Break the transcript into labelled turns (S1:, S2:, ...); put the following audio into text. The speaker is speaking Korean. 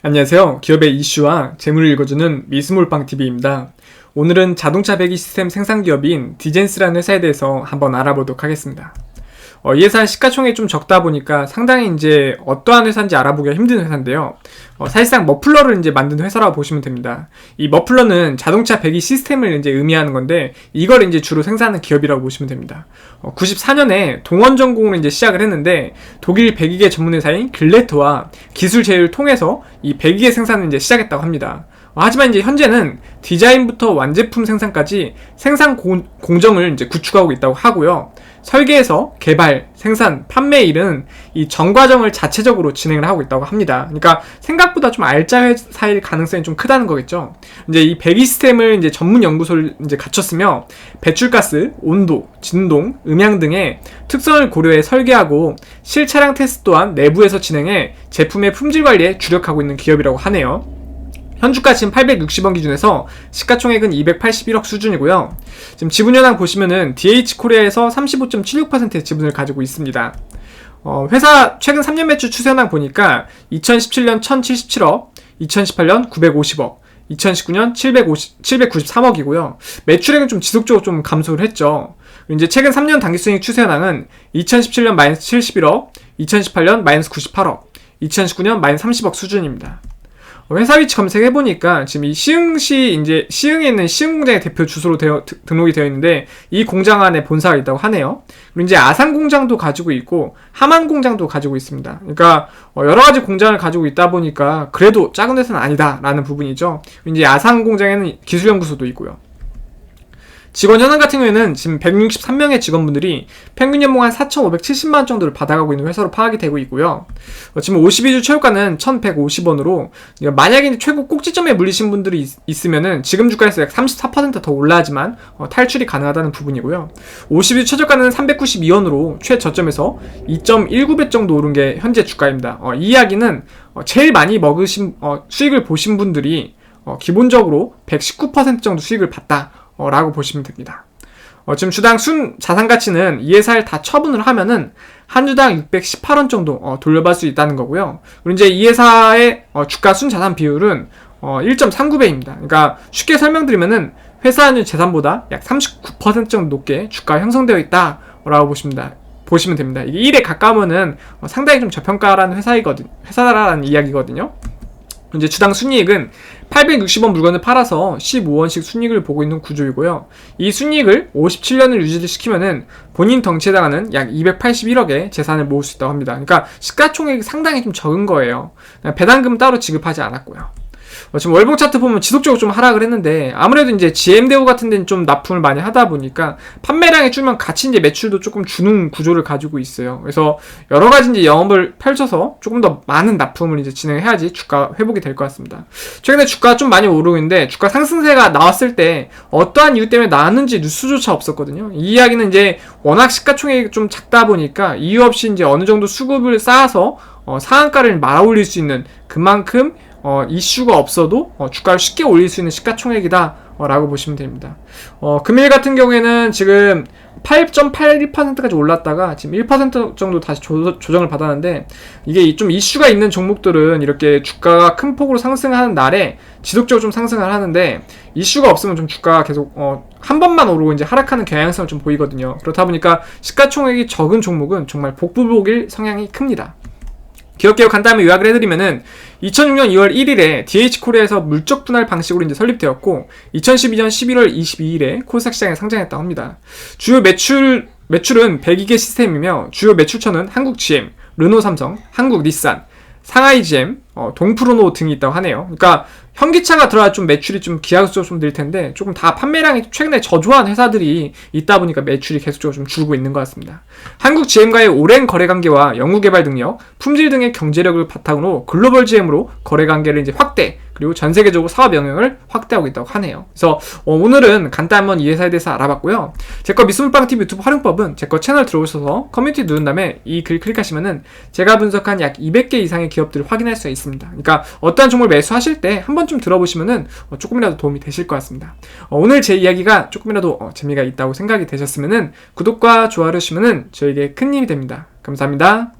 S1: 안녕하세요. 기업의 이슈와 재물을 읽어주는 미스몰빵TV입니다. 오늘은 자동차 배기 시스템 생산 기업인 디젠스라는 회사에 대해서 한번 알아보도록 하겠습니다. 이 회사 시가총액이 좀 적다 보니까 상당히 이제 어떠한 회사인지 알아보기가 힘든 회사인데요. 사실상 머플러를 이제 만든 회사라고 보시면 됩니다. 이 머플러는 자동차 배기 시스템을 이제 의미하는 건데 이걸 이제 주로 생산하는 기업이라고 보시면 됩니다. 94년에 동원 전공으로 이제 시작을 했는데 독일 배기계 전문 회사인 글래트와 기술 제휴를 통해서 이 배기계 생산을 이제 시작했다고 합니다. 하지만 이제 현재는 디자인부터 완제품 생산까지 생산 공정을 이제 구축하고 있다고 하고요. 설계에서 개발, 생산, 판매에 이른 이 전 과정을 자체적으로 진행을 하고 있다고 합니다. 그러니까 생각보다 좀 알짜 회사일 가능성이 좀 크다는 거겠죠. 이제 이 배기 시스템을 이제 전문 연구소를 이제 갖췄으며 배출가스, 온도, 진동, 음향 등의 특성을 고려해 설계하고 실차량 테스트 또한 내부에서 진행해 제품의 품질 관리에 주력하고 있는 기업이라고 하네요. 현주가 지금 860원 기준에서 시가총액은 281억 수준이고요. 지금 지분현황 보시면은 DH코리아에서 35.76%의 지분을 가지고 있습니다. 회사 최근 3년 매출 추세현황 보니까 2017년 1077억, 2018년 950억, 2019년 793억이고요. 매출액은 좀 지속적으로 좀 감소를 했죠. 이제 최근 3년 당기순이익 추세현황은 2017년 마이너스 71억, 2018년 마이너스 98억, 2019년 마이너스 30억 수준입니다. 회사 위치 검색해보니까 지금 이 시흥에 있는 시흥공장의 대표 주소로 등록이 되어 있는데 이 공장 안에 본사가 있다고 하네요. 그리고 이제 아산공장도 가지고 있고 함안공장도 가지고 있습니다. 그러니까 여러가지 공장을 가지고 있다 보니까 그래도 작은 회사는 아니다 라는 부분이죠. 그리고 이제 아산공장에는 기술연구소도 있고요. 직원 현황 같은 경우에는 지금 163명의 직원분들이 평균 연봉 한 4,570만원 정도를 받아가고 있는 회사로 파악이 되고 있고요. 지금 52주 최고가는 1,150원으로 만약에 최고 꼭지점에 물리신 분들이 있으면은 지금 주가에서 약 34% 더 올라야지만 탈출이 가능하다는 부분이고요. 52주 최저가는 392원으로 최저점에서 2.19배 정도 오른 게 현재 주가입니다. 이 이야기는 제일 많이 먹으신 수익을 보신 분들이 기본적으로 119% 정도 수익을 봤다 라고 보시면 됩니다. 지금 주당 순 자산가치는 이 회사를 다 처분을 하면은 한 주당 618원 정도 돌려받을 수 있다는 거고요. 그리고 이제 이 회사의 주가 순 자산 비율은 1.39배입니다. 그러니까 쉽게 설명드리면은 회사 안의 재산보다 약 39% 정도 높게 주가가 형성되어 있다라고 보시면 됩니다. 이게 1에 가까우면은 상당히 좀 저평가라는 회사라는 이야기거든요. 이제 주당 순이익은 860원 물건을 팔아서 15원씩 순이익을 보고 있는 구조이고요. 이 순이익을 57년을 유지시키면은 본인 덩치에 해당하는 약 281억의 재산을 모을 수 있다고 합니다. 그러니까 시가총액이 상당히 좀 적은 거예요. 배당금 따로 지급하지 않았고요. 지금 월봉 차트 보면 지속적으로 좀 하락을 했는데 아무래도 이제 GM대우 같은 데는 좀 납품을 많이 하다 보니까 판매량이 줄면 같이 이제 매출도 조금 주는 구조를 가지고 있어요. 그래서 여러 가지 이제 영업을 펼쳐서 조금 더 많은 납품을 이제 진행해야지 주가 회복이 될 것 같습니다. 최근에 주가가 좀 많이 오르고 있는데 주가 상승세가 나왔을 때 어떠한 이유 때문에 나왔는지 뉴스조차 없었거든요. 이 이야기는 이제 워낙 시가총액이 좀 작다 보니까 이유 없이 이제 어느 정도 수급을 쌓아서 상한가를 말아 올릴 수 있는 그만큼 이슈가 없어도 주가를 쉽게 올릴 수 있는 시가총액이다 라고 보시면 됩니다. 금일 같은 경우에는 지금 8.82%까지 올랐다가 지금 1% 정도 다시 조정을 받았는데 이게 좀 이슈가 있는 종목들은 이렇게 주가가 큰 폭으로 상승하는 날에 지속적으로 좀 상승을 하는데 이슈가 없으면 좀 주가가 계속 한 번만 오르고 이제 하락하는 경향성을 좀 보이거든요. 그렇다 보니까 시가총액이 적은 종목은 정말 복불복일 성향이 큽니다. 기업 간단히 요약을 해드리면은 2006년 2월 1일에 DH코리아에서 물적 분할 방식으로 이제 설립되었고 2012년 11월 22일에 코스닥 시장에 상장했다고 합니다. 주요 매출은 배기계 시스템이며 주요 매출처는 한국 GM, 르노 삼성, 한국 닛산, 상하이 GM, 동프로노 등이 있다고 하네요. 그러니까 현기차가 들어야 좀 매출이 좀 기하급수적으로 좀 늘 텐데 조금 다 판매량이 최근에 저조한 회사들이 있다 보니까 매출이 계속적으로 좀 줄고 있는 것 같습니다. 한국 GM과의 오랜 거래 관계와 연구 개발 능력, 품질 등의 경제력을 바탕으로 글로벌 GM으로 거래 관계를 이제 확대, 그리고 전 세계적으로 사업 영역을 확대하고 있다고 하네요. 그래서 오늘은 간단히 한번 이 회사에 대해서 알아봤고요. 제거 미스몰빵TV 유튜브 활용법은 제거 채널 들어오셔서 커뮤니티 누른 다음에 이 글 클릭하시면은 제가 분석한 약 200개 이상의 기업들을 확인할 수가 있습니다. 그러니까 어떠한 종목을 매수하실 때 한 번쯤 들어보시면은 조금이라도 도움이 되실 것 같습니다. 오늘 제 이야기가 조금이라도 재미가 있다고 생각이 되셨으면은 구독과 좋아요 해주시면은 저에게 큰 힘이 됩니다. 감사합니다.